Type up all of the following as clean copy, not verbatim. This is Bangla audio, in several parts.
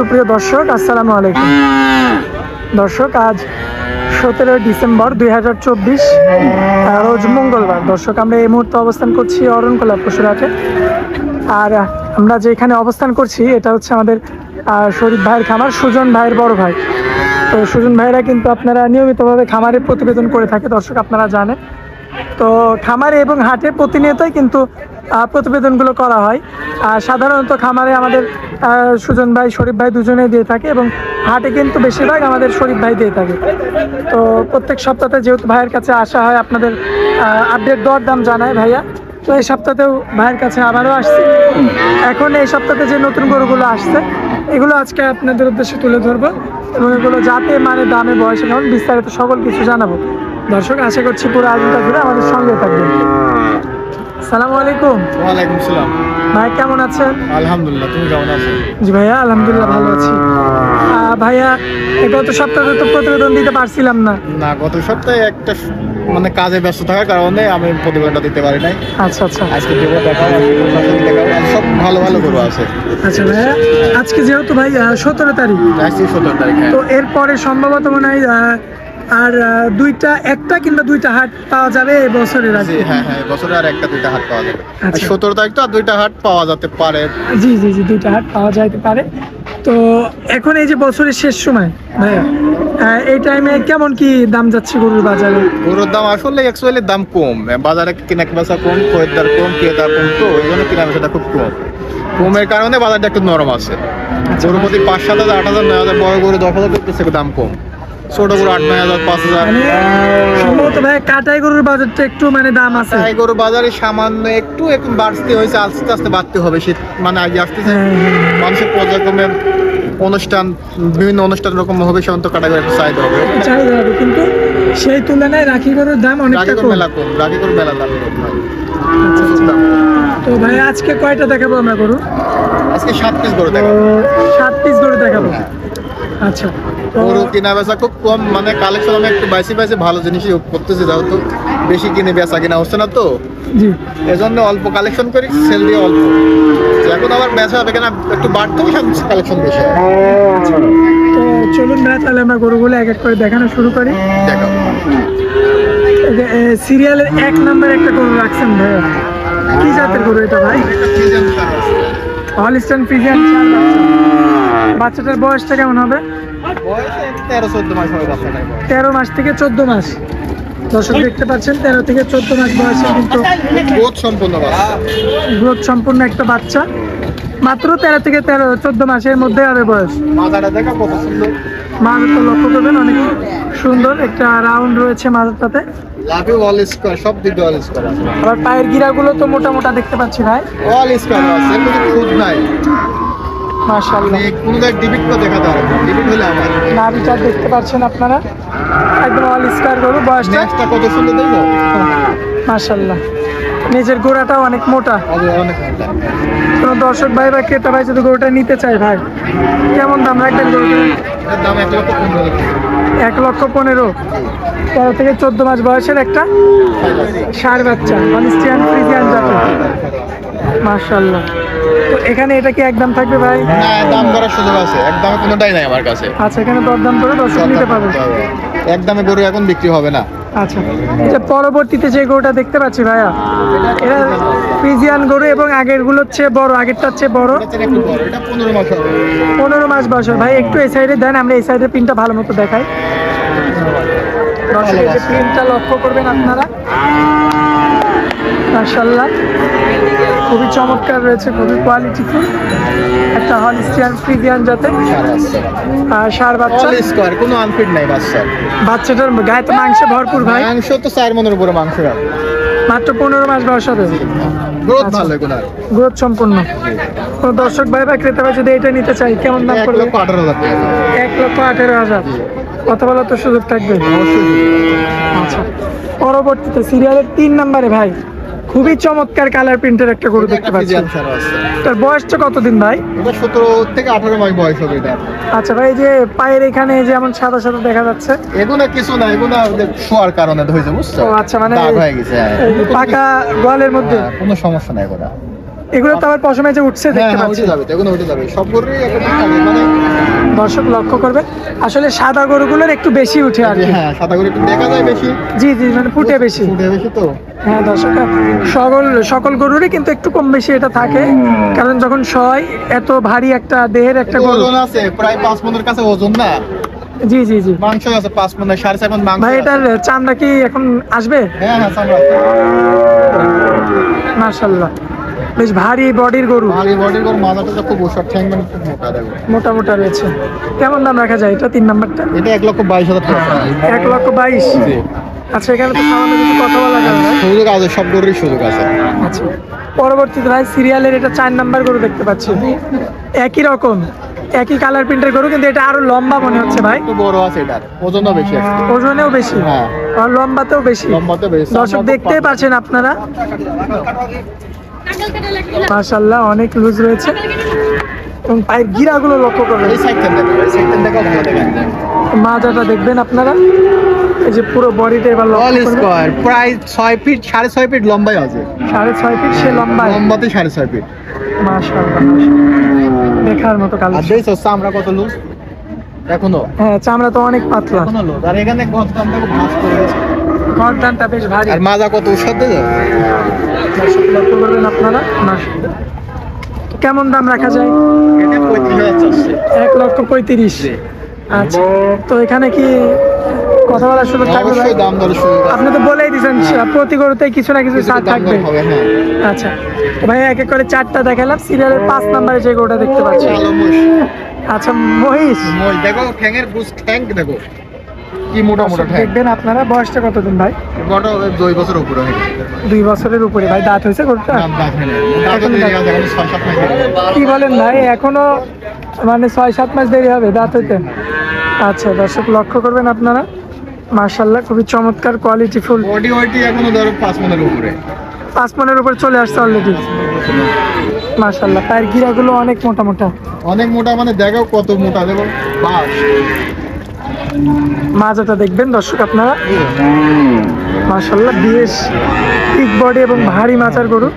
সুপ্রিয় দর্শক, আসসালামু আলাইকুম। দর্শক, আজ 17 ডিসেম্বর 2024 রোজ মঙ্গলবার। দর্শক, আমরা এই মুহূর্তে অবস্থান করছি অরণকোলা পশুরহাটে। আর আমরা যেখানে অবস্থান করছি এটা হচ্ছে আমাদের শরীফ ভাইয়ের খামার, সুজন ভাইয়ের বড় ভাই। তো সুজন ভাইরা কিন্তু আপনারা নিয়মিতভাবে খামারের প্রতিবেদন করে থাকে, দর্শক আপনারা জানেন। তো খামারে এবং হাটে প্রতিনিয়তই কিন্তু প্রতিবেদনগুলো করা হয়। সাধারণত খামারে আমাদের সুজন ভাই, শরীফ ভাই দুজনেই দিয়ে থাকে এবং হাটে কিন্তু বেশিরভাগ আমাদের শরীফ ভাই দিয়ে থাকে। তো প্রত্যেক সপ্তাহে যেহেতু ভাইয়ের কাছে আসা হয়, আপনাদের আপডেট দরদাম জানায় ভাইয়া। তো এই সপ্তাহেও ভাইয়ের কাছে আবারও আসছি। এখন এই সপ্তাহে যে নতুন গরুগুলো আসছে এগুলো আজকে আপনাদের উদ্দেশ্যে তুলে ধরবো এবং এগুলো যাতে মানে দামে বয়সে কেমন বিস্তারিত সকল কিছু জানাবো। দর্শক, আশা করছি পুরো আয়োজনটা ঘুরে আমাদের সঙ্গে থাকবেন। আসসালামু আলাইকুম। ওয়ালাইকুম সালাম। ভাই কেমন আছেন? আলহামদুলিল্লাহ, তুমি কেমন আছো? জি ভাইয়া, আলহামদুলিল্লাহ ভালো আছি। ভাইয়া, গত সপ্তাহে তো প্রতিবেদন দিতে পারছিলাম না। গত সপ্তাহে একটা কাজে ব্যস্ত থাকার কারণে আমি প্রতিবেদনটা দিতে পারি নাই। আচ্ছা আচ্ছা। আজকে দেবো, দেখাবো, সব ভালো ভালো গরু আছে। আচ্ছা ভাইয়া, আজকে যেহেতু ভাই 17 তারিখ, আজকে 17 তারিখ, তো এরপরে সম্ভবত মনে হয় আর একটা কিংবা দুইটা হাট পাওয়া যাবে এই বছরের আগে। হ্যাঁ, বছরে আর একটা দুইটা হাট পাওয়া যাবে। আচ্ছা। 17 তারিখ তো আর দুইটা হাট পাওয়া যেতে পারে। জি জি জি, দুইটা হাট পাওয়া যাইতে পারে। তো এখন এই যে বছরের শেষ সময় ভাইয়া, এই টাইমে কেমন কি দাম যাচ্ছে গরুর বাজারে? গরুর দাম আসলে অ্যাকচুয়ালি দাম কম, বাজারে কেনা বেচা কম, খরিদ্দার কম, ক্রেতার কম, তো ওই জন্য কেনা বেচাটা খুব কমের কারণে বাজারটা একটু নরম আছে। গরু প্রতি 5-7 হাজার, 8 হাজার, 9 হাজার, বড় গরু 10 হাজার করতেছে দাম কম, ছোট গরু 8-9 হাজার, 5 হাজার। সম্ভবত ভাই কাটাই গরুর বাজারটা একটু দাম আছে। কাটাই গরু বাজারে সামান্য একটু বাড়তে হয়েছে, আস্তে আস্তে বাড়তে হবে। শীত আগে আসতেছে, মানুষের পর্যায়ক্রমে অনুষ্ঠান, বিভিন্ন অনুষ্ঠান রকম হবে, সেমন তো কাটাই গরু একটু চাহিদা হবে, কিন্তু সেই তুলনায় রাখি গরুর দাম অনেকটা কম। রাখি গরু মেলা দাম। তো ভাই আজকে কয়টা দেখাবো আমরা গরু? আজকে 7 পিস গরু দেখাবো। 7 পিস গরু দেখাবো। আচ্ছা, গরু কেনা বেচা খুব কম, কালেকশন আমি একটু বাইসে ভালো জিনিসই করতেছি, যেহেতু বেশি কিনে বেচা কিনা হচ্ছে না, তো জি এজন্য অল্প কালেকশন করি, সেল দিয়ে অল্প। এখন আবার বেচা হবে কেনা একটু বাড়তে হবে, কালেকশন বেশি। তো চলুন ভাই, তাহলে আমরা গরুগুলো এক এক করে দেখানো শুরু করি। দেখো, সিরিয়ালের 1 নম্বর একটা গরু রাখছেন ভাইয়া, কি জাতের গরু এটা ভাই? Holstein Friesian. বাচ্চাটার বয়সটা কেমন হবে? 13-14 মাস হবে বাচ্চাটা। 13 মাস থেকে 14 মাস। দর্শক দেখতে পাচ্ছেন 13 থেকে 14 মাস বয়সে কিন্তু গ্রোথ সম্পূর্ণ একটা বাচ্চা। মাত্র 13 থেকে 14 মাসের মধ্যে হবে বয়স। মাথাটা দেখা কত সুন্দর, মাথা তো লক্ষ্য করবেন, অনেক সুন্দর একটা রাউন্ড রয়েছে মাথাটাতে। লাভি অল স্কয়ার, সব দিকে অল স্কয়ার আছে। আবার পায়ের গিরাগুলো তো মোটা মোটা দেখতে পাচ্ছি ভাই, অল স্কয়ার আছে, কোনো খুদ নাই। মাশাআল্লাহ, কোনো এক ডিবিট তো দেখা দাও, ডিবিট হলে আমার নাভিটা দেখতে পাচ্ছেন আপনারা, একদম অল স্কয়ার গরু। বয়সটা নেক্সটটা কত সুন্দর দেখো, মাশাআল্লাহ। নিজের গোড়াটাও অনেক মোটা। অনেক মোটা। কোনো দর্শক ভাই বা ক্রেতা ভাই যদি গরুটা নিতে চায় ভাই, কেমন দাম রাখবেন গরুটার? এর দাম 1,15,000। 1,15,000। 13 থেকে 14 মাস বয়সের একটা ষাঁড় বাচ্চা, হলিস্টিয়ান ফ্রিজিয়ান জাতের। মাশাআল্লাহ। তো এখানে এটা কি একদম থাকবে ভাই? না, দাম করার সুযোগ আছে, একদমে কোনোটাই নাই আমার কাছে। আচ্ছা, এখানে দরদাম করে দর্শক নিতে পারবে। একদমে গরু এখন বিক্রি হবে না। আচ্ছা, এটা পরবর্তীতে যে গরুটা দেখতে পাচ্ছি ভাইয়া, এটা ফ্রিজিয়ান গরু এবং আগের গুলোর চেয়ে বড়, আগেরটার চেয়ে বড়। এটা 15 মাস হবে। 15 মাস বয়স। ভাই একটু এই সাইডে দেন, আমরা এই সাইডের প্রিন্টটা ভালো মতো দেখাই। দর্শক, এই যে প্রিন্টটা লক্ষ্য করবেন আপনারা, মাশাআল্লাহ খুবই চমৎকার রয়েছে, খুবই কোয়ালিটিফুল একটা হলিস্টিয়ান ফ্রিজিয়ান জাতের ষাঁড় বাচ্চা। অল স্কয়ার, কোনো আনফিট নাই বাচ্চা। বাচ্চাটার গায়ে তো মাংস ভরপুর ভাই, মাংস তো 4 মনের উপরে মাংস। মাত্র 15 মাস বয়স হবে। গ্রোথ ভালো, এগুলো গ্রোথ সম্পূর্ণ। কোন দর্শক ভাই বা ক্রেতা ভাই যদি এটা নিতে চাই, কেমন দাম পড়বে? 1,18,000 টাকা। 1,18,000। কথা বলার তো সুযোগ থাকবে অবশ্যই। আচ্ছা, পরবর্তীতে সিরিয়ালের 3 নম্বরে ভাই খুবই চমৎকার কালার প্রিন্টের একটা গরু দেখতে পাচ্ছি। তার বয়সটা কতদিন ভাই? এটা 17 থেকে 18 মাস বয়স হবে এটা। আচ্ছা ভাই, এই যে পায়ের এখানে যেমন সাদা সাদা দেখা যাচ্ছে, এগুলো কিছু না, এগুলো শোয়ার কারণে হয়েছে, বুঝছো? ও আচ্ছা, দাগ হয়ে গেছে। পাকা গোয়ালের মধ্যে কোনো সমস্যা নাই, এগুলো এগুলো তো আবার পশমে যে উঠছে হ্যাঁ দেখতে হ্যাঁ পাচ্ছি। উঠে যাবে, এখন উঠে যাবে সব গরুরই একটা দিক থাকে, মানে দর্শক লক্ষ্য করবে, আসলে সাদা গরুগুলোর একটু বেশি উঠে আর কি। হ্যাঁ সাদা গরু একটু দেখা যায় বেশি, জি জি, মানে ফুটে বেশি। উঠে বেশি তো। হ্যাঁ দর্শক, সকল গরুরই কিন্তু একটু কম বেশি এটা থাকে, কারণ যখন শয় এত ভারী একটা দেহের একটা গরু। ওজন আছে প্রায় 5 মনের কাছে ওজন না, জি জি জি মাংস আছে 5 মনের, 4.5 মন মাংস ভাই, আছে। এটার চামড়া কি এখন আসবে? হ্যাঁ হ্যাঁ চামড়া মাশাআল্লাহ, বেশ ভারী বডির গরু, ভারী বডির গরু, মাথাটা খুব ওষুধ, ঠ্যাং মানে খুব মোটা দেখো। মোটা মোটা রয়েছে। কেমন দাম রাখা যায় এটা 3 নাম্বারটা? এটা 1,22,000 টাকা। 1,22,000। জি। আচ্ছা, এখানে তো সামান্য কিছু কথা বলা যাবে না। সুযোগ আছে, সব গরুরই সুযোগ আছে। আচ্ছা, পরবর্তীতে ভাই সিরিয়ালের এটা 4 নাম্বার গরু দেখতে পাচ্ছি, একই রকম একই কালার প্রিন্টের গরু, কিন্তু এটা আরো লম্বা মনে হচ্ছে ভাই, একটু বড় আছে, এটার ওজনও বেশি আছে। ওজনেও বেশি হ্যাঁ। আর লম্বাতেও বেশি। লম্বাতে বেশি। দর্শক দেখতেই পাচ্ছেন আপনারা, মাশাআল্লাহ অনেক লুজ রয়েছে, এবং পায়ের গিরাগুলো লক্ষ্য করবেন, এই সাইডটা দেখো, এই সাইডটা দেখো, ভালো দেখেন। মাজাটা দেখবেন আপনারা, এই যে পুরো বডিটা এবার অল লক্ষ্য করবেন, স্কয়ার প্রায় 6 ফিট, 6.5 ফিট লম্বাই আছে। 6.5 ফিট সে লম্বায়। লম্বাতে 6.5 ফিট। মাশাআল্লাহ, দেখার মতো আর কালার। দেখছো চামড়া কত লুজ এখনো, হ্যাঁ, চামড়া তো অনেক পাতলা, এখনো লুজ। আর এখানে গর্দানটা খুব ভাঁজ করে দিয়েছে। গর্দানটা বেশ ভারী। আর মাজা কত উৎসাহ দেয়। দর্শক লক্ষ্য করবেন আপনারা। মাশাআল্লাহ। তো কেমন দাম রাখা যায়? এটা 35,000 চাচ্ছে। 1,35,000। আচ্ছা, তো এখানে কি কথা বলার সুযোগ থাকবে ভাই? অবশ্যই দাম দরের সুযোগ আছে। আপনি তো বলেই দিয়েছেন প্রতি গরুতেই কিছু না কিছু ছাড় দাম থাকবে। দর হবে, হ্যাঁ। আচ্ছা, তো ভাই এক এক করে 4টা দেখালাম, সিরিয়ালের 5 নম্বরে যে গরুটা দেখতে পাচ্ছি। কালো মোষ। আচ্ছা, মহিষ। মোষ দেখো, ঠ্যাঙের বুঝ, ঠ্যাং দেখো কি মোটা মোটা ঠ্যাং। দেখবেন আপনারা, বয়সটা কতদিন ভাই? বড় 2 বছর উপরে হয়ে গেছে। 2 বছরের উপরে। ভাই দাঁত হয়েছে গরুটা? দাম দাম হয় না। দাম তো দেরি আছে, এখন 6-7 মাস দেরি। কি বলেন ভাই, এখনো মানে 6-7 মাস দেরি হবে দাঁত হইতে? আচ্ছা দর্শক লক্ষ্য করবেন আপনারা, মাশাআল্লাহ খুবই চমৎকার কোয়ালিটি ফুল। বডি ওয়েটই এখনো ধরো 5 মনের উপরে। 5 মনের উপর চলে আসছে অলরেডি। মাশাআল্লাহ, পায়ের গিরাগুলো অনেক মোটা মোটা। অনেক মোটা, মানে দেখো কত মোটা, দেখো বাস। মাজাটা দেখবেন দর্শক আপনারা, মাশাআল্লাহ বেশ ঠিক বডি এবং ভারী মাচার গরু।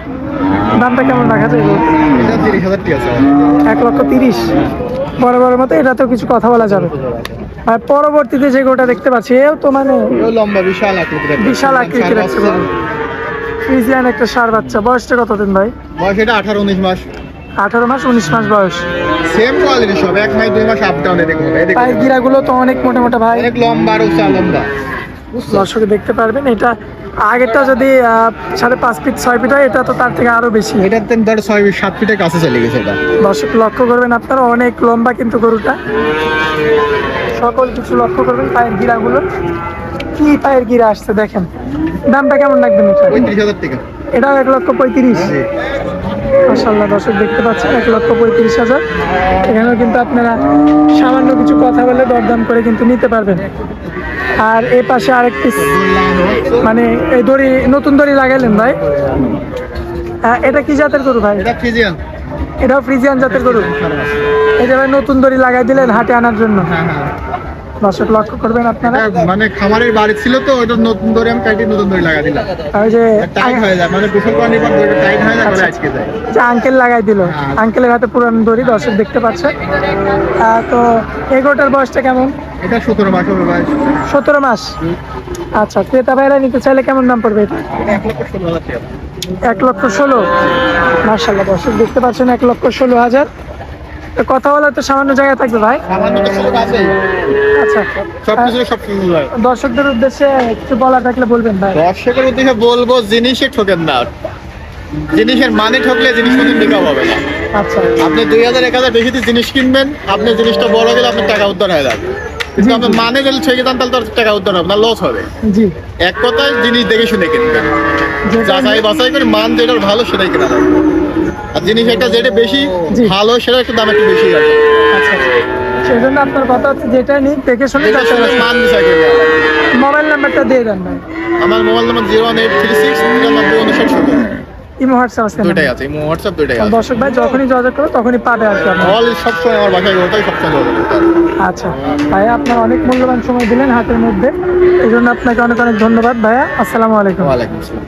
দামটা কেমন রাখা যায় গরু? এটা 30,000 টাকা আছে। 1,30,000। বড় বড় মতো এটাতেও কিছু কথা বলা যাবে। আর পরবর্তীতে যে গরুটা দেখতে পাচ্ছি, এও তো মানে এও লম্বা, বিশাল আকৃতির একটা। বিশাল আকৃতির একটা গরু, ফ্রিজিয়ান একটা ষাঁড় বাচ্চা। বয়সটা কতদিন ভাই? বয়স এটা 18-19 মাস। 18 মাস 19 মাস বয়স। সেম কোয়ালিটি সব, 1 মাস 2 মাস আপ ডাউনে দেখো। পায়ের গিরাগুলো তো অনেক মোটা মোটা ভাই, অনেক লম্বা আর উঁচা লম্বা। দর্শকে দেখতে পারবেন। এটা আগেরটা যদি 5.5 ফিট 6 ফিট হয়, এটা তো তার থেকে আরো বেশি। এটা ধর 6-7 ফিটের কাছে চলে গেছে এটা। দর্শক লক্ষ্য করবেন আপনারা, অনেক লম্বা কিন্তু গরুটা। সকল কিছু লক্ষ্য করবেন, পায়ের গিরাগুলো কি পায়ের গিরা আসছে দেখেন। দামটা কেমন রাখবেন এটা? 35,000 টাকা। এটাও 1,35,000। মাশাআল্লাহ, দর্শক দেখতে পাচ্ছেন 1,35,000। এখানেও কিন্তু আপনারা সামান্য কিছু কথা বলে দরদাম করে কিন্তু নিতে পারবেন। আর এই পাশে আরেকটি, মানে এই দড়ি, নতুন দড়ি লাগাইলেন ভাই? এটা কি জাতের গরু ভাই? এটা ফ্রিজিয়ান। এটাও ফ্রিজিয়ান জাতের গরু। এই যে ভাই নতুন দড়ি লাগাই দিলেন হাটে আনার জন্য। হ্যাঁ হ্যাঁ। দর্শক লক্ষ্য করবেন আপনারা, এটা মানে খামারের বাড়ি ছিল তো, ওটা নতুন ধরে আমি কাটি নতুন ধরে লাগা দিলাম। আর ওই যে টাইট হয়ে যায়, মানে গোসল পানির পর দড়িটা টাইট হয়ে যায়, পরে আটকে যায়। যে আঙ্কেল লাগাই দিল, আঙ্কেলের হাতে পুরানো দড়ি, দর্শক দেখতে পাচ্ছেন। তো এই গরুটার বয়সটা কেমন? এটা 17 মাস হবে ভাই। 17 মাস। আচ্ছা, ক্রেতা ভাইরা নিতে চাইলে কেমন দাম পড়বে এটা? 1,16,000 টাকা। 1,16,000। মাশাআল্লাহ, দর্শক দেখতে পাচ্ছেন 1,16,000। তো কথা বলার তো সামান্য জায়গা থাকবে ভাই। সামান্য তো সুযোগ আছে। আচ্ছা, সবকিছু সব সুযোগ হয়। দর্শকদের উদ্দেশ্যে কিছু বলার থাকলে বলবেন ভাই। দর্শকের উদ্দেশ্যে বলবো, জিনিসে ঠকেন না। জিনিসের মানে ঠকলে জিনিস কোনদিন বিক্রি হবে না। আচ্ছা, আপনি 2,000-1,000 বেশি দিয়ে জিনিস কিনবেন, আপনি জিনিসটা বড় গেলে আপনার টাকা উদ্ধার হয়ে যাবে। কিন্তু আপনি মানে যদি ঠকে যান, তাহলে তোর টাকা উদ্ধার হবে না, লস হবে। জি, এক কথায় জিনিস দেখে শুনে কিনবেন, যেটা যাচাই বাছাই করে মান যেটা ভালো সেটাই কেনা লাগবে। আর জিনিস একটা যেটা বেশি জি। ভালো সেটা একটু দাম একটু বেশি আছে। আচ্ছা, সেই জন্য আপনার কথা হচ্ছে যেটা নিক দেখে শুনে এটা যাচাই শুনে বাছাই। মান বিচার করে নেওয়া লাগবে। মোবাইল নাম্বারটা দিয়ে দেন ভাই। আমার মোবাইল নাম্বার 01836 ইমো হোয়াটসঅ্যাপ আছে? দুইটাই আছে, হোয়াটসঅ্যাপ দুইটাই আছে। দর্শক ভাই যখনই যোগাযোগ করো তখনই পাবে আর কি আপনার। অল সবসময় আমার বাসায় ওটাই সবসময় যোগাযোগ করতে হবে। আচ্ছা ভাইয়া, আপনার অনেক মূল্যবান সময় দিলেন হাতের মধ্যে, এই জন্য আপনাকে অনেক অনেক ধন্যবাদ ভাইয়া। আসসালামু আলাইকুম। ওয়ালাইকুম আসসালাম।